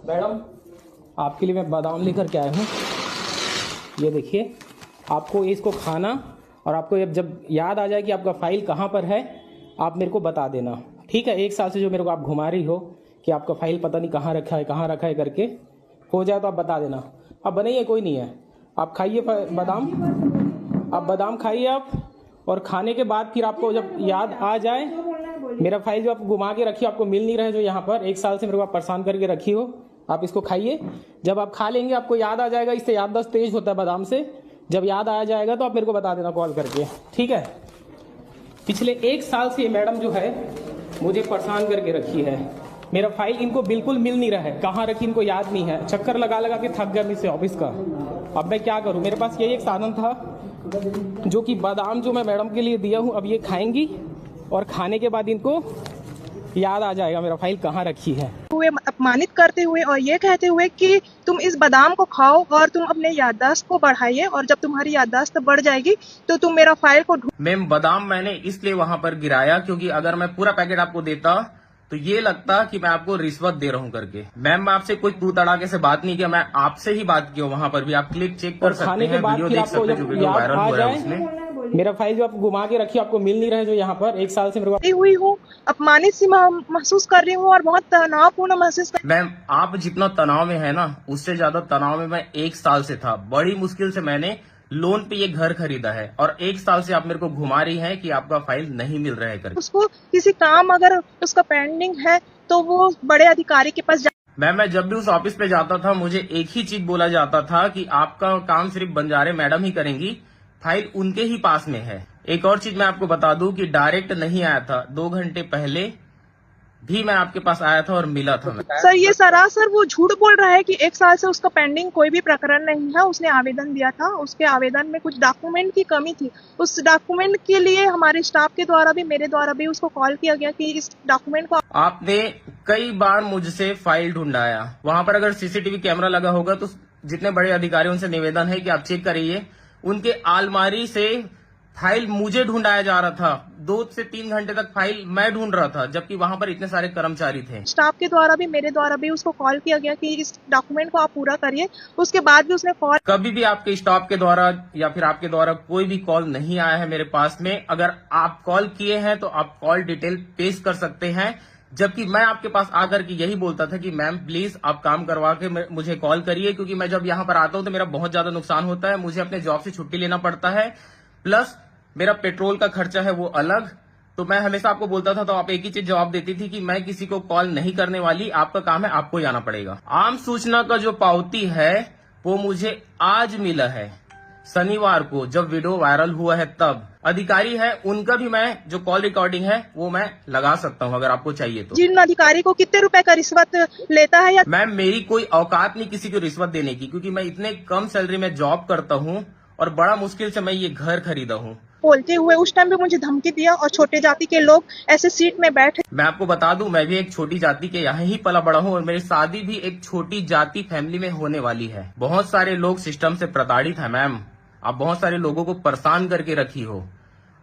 Madam, आपके लिए मैं बादाम लेकर के आया हूँ। ये देखिए, आपको इसको खाना और आपको जब याद आ जाए कि आपका फाइल कहाँ पर है, आप मेरे को बता देना, ठीक है। 1 साल से जो मेरे को आप घुमा रही हो कि आपका फाइल पता नहीं कहाँ रखा है करके, हो जाए तो आप बता देना। अब बनाइए, कोई नहीं है, आप खाइए बादाम, आप बादाम खाइए आप, और खाने के बाद फिर आपको जब याद आ जाए, मेरा फाइल जो आप घुमा के रखी हो, आपको मिल नहीं रहा है, जो यहाँ पर 1 साल से मेरे को आप परेशान करके रखी हो, आप इसको खाइए। जब आप खा लेंगे आपको याद आ जाएगा, इससे याददाश्त तेज होता है बादाम से। जब याद आ जाएगा तो आप मेरे को बता देना कॉल करके, ठीक है। पिछले 1 साल से ये मैडम जो है मुझे परेशान करके रखी है। मेरा फाइल इनको बिल्कुल मिल नहीं रहा है, कहाँ रखी इनको याद नहीं है। चक्कर लगा लगा के थक गया मैं इस ऑफिस का। अब मैं क्या करूँ, मेरे पास यही एक साधन था, जो कि बादाम जो मैं मैडम के लिए दिया हूँ, अब ये खाएंगी और खाने के बाद इनको याद आ जाएगा मेरा फाइल कहाँ रखी है। हुए अपमानित करते हुए और ये कहते हुए कि तुम इस बादाम को खाओ और तुम अपने याददाश्त को बढ़ाइए, और जब तुम्हारी याददाश्त बढ़ जाएगी तो तुम मेरा फाइल को मैम, बादाम मैंने इसलिए वहां पर गिराया क्योंकि अगर मैं पूरा पैकेट आपको देता तो ये लगता कि मैं आपको रिश्वत दे रहा हूं करके। मैम, मैं आपसे कोई तू तड़ाके से बात नहीं किया, मैं आपसे ही बात किया। वहां पर भी आप क्लिप चेक कर सकते हैं, वीडियो देख सकते हैं, जो वीडियो वायरल हो रहा है उसमें। मेरा फाइल जो आप घुमा के रखी, आपको मिल नहीं रहा है, जो यहाँ पर 1 साल से मेरे को हुई हूँ, अपमानित सी महसूस कर रही हूँ और बहुत तनावपूर्ण महसूस कर। मैम, आप जितना तनाव में है ना, उससे ज्यादा तनाव में मैं 1 साल से था। बड़ी मुश्किल से मैंने लोन पे ये घर खरीदा है, और 1 साल से आप मेरे को घुमा रही हैं कि आपका फाइल नहीं मिल रहा है करके। उसको किसी काम अगर उसका पेंडिंग है तो वो बड़े अधिकारी के पास मैम, मैं जब भी उस ऑफिस पे जाता था, मुझे एक ही चीज बोला जाता था कि आपका काम सिर्फ बंजारे मैडम ही करेंगी, फाइल उनके ही पास में है। एक और चीज मैं आपको बता दूं कि डायरेक्ट नहीं आया था, 2 घंटे पहले भी मैं आपके पास आया था और मिला था। सर, ये सरासर वो झूठ बोल रहा है कि 1 साल से उसका पेंडिंग कोई भी प्रकरण नहीं है। उसने आवेदन दिया था, उसके आवेदन में कुछ डॉक्यूमेंट की कमी थी। उस डॉक्यूमेंट के लिए हमारे स्टाफ के द्वारा भी, मेरे द्वारा भी उसको कॉल किया गया कि इस डॉक्यूमेंट को आपने कई बार मुझसे फाइल ढूंढाया। वहां पर अगर सीसीटीवी कैमरा लगा होगा तो जितने बड़े अधिकारी उनसे निवेदन है कि आप चेक करिए, उनके अलमारी से फाइल मुझे ढूंढाया जा रहा था। 2 से 3 घंटे तक फाइल मैं ढूंढ रहा था, जबकि वहां पर इतने सारे कर्मचारी थे। स्टाफ के द्वारा भी, मेरे द्वारा भी उसको कॉल किया गया कि इस डॉक्यूमेंट को आप पूरा करिए। उसके बाद भी उसने कॉल, कभी भी आपके स्टाफ के द्वारा या फिर आपके द्वारा कोई भी कॉल नहीं आया है मेरे पास में। अगर आप कॉल किए हैं तो आप कॉल डिटेल पेश कर सकते हैं, जबकि मैं आपके पास आकर के यही बोलता था कि मैम प्लीज आप काम करवा के मुझे कॉल करिए, क्योंकि मैं जब यहाँ पर आता हूँ तो मेरा बहुत ज्यादा नुकसान होता है। मुझे अपने जॉब से छुट्टी लेना पड़ता है, प्लस मेरा पेट्रोल का खर्चा है वो अलग। तो मैं हमेशा आपको बोलता था, तो आप एक ही चीज जवाब देती थी कि मैं किसी को कॉल नहीं करने वाली, आपका काम है, आपको ही आना पड़ेगा। आम सूचना का जो पावती है वो मुझे आज मिला है, शनिवार को, जब वीडियो वायरल हुआ है तब। अधिकारी है उनका भी मैं जो कॉल रिकॉर्डिंग है वो मैं लगा सकता हूं अगर आपको चाहिए तो। जिन अधिकारी को कितने रुपए का रिश्वत लेता है या मैम, मेरी कोई औकात नहीं किसी को रिश्वत देने की, क्योंकि मैं इतने कम सैलरी में जॉब करता हूं और बड़ा मुश्किल से मैं ये घर खरीदा हूं। बोलते हुए उस टाइम पे मुझे धमकी दिया, और छोटे जाति के लोग ऐसे सीट में बैठे। मैं आपको बता दूं, मैं भी एक छोटी जाति के यहाँ ही पला बड़ा हूँ, और मेरी शादी भी एक छोटी जाति फैमिली में होने वाली है। बहुत सारे लोग सिस्टम से प्रताड़ित है मैम। आप बहुत सारे लोगों को परेशान करके रखी हो।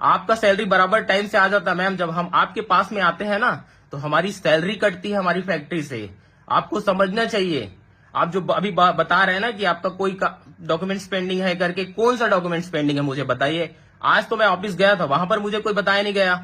आपका सैलरी बराबर टाइम से आ जाता मैम। जब हम आपके पास में आते हैं ना, तो हमारी सैलरी कटती है हमारी फैक्ट्री से। आपको समझना चाहिए। आप जो अभी बता रहे हैं ना कि आपका कोई डॉक्यूमेंट्स पेंडिंग है करके, कौन सा डॉक्यूमेंट्स पेंडिंग है मुझे बताइए। आज तो मैं ऑफिस गया था, वहां पर मुझे कोई बताया नहीं गया।